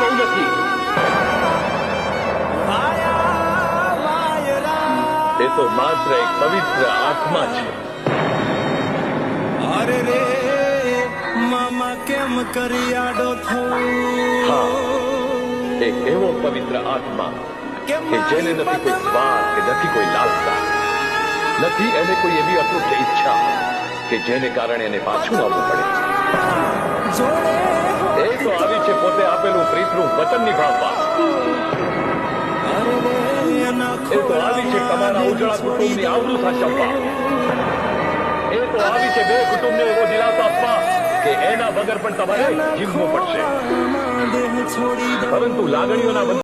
બહુ નથી. એ તો માત્ર એક પવિત્ર આત્મા છે. અરે રે મામા કેમ કરી આડો થયો? એક એવો પવિત્ર આત્મા કે જેને નથી કોઈ સ્વાર્થ કે નથી કોઈ લાલસા, નથી એને કોઈ એવી અતૂટ ઈચ્છા કે જેને કારણે એને પાછું આવવું પડે. એ તો આવી છે પોતે આપેલું પ્રીતનું વચન નિભાવવા. એ તો આવી છે તમારા ઉજળા કુટુંબની આવડું સાચવવા. એ તો આવી છે બે કુટુંબને એવો દિલાસો આપવા કે એના વગર પણ તમારે જીવવું પડશે, પરંતુ લાગણીઓના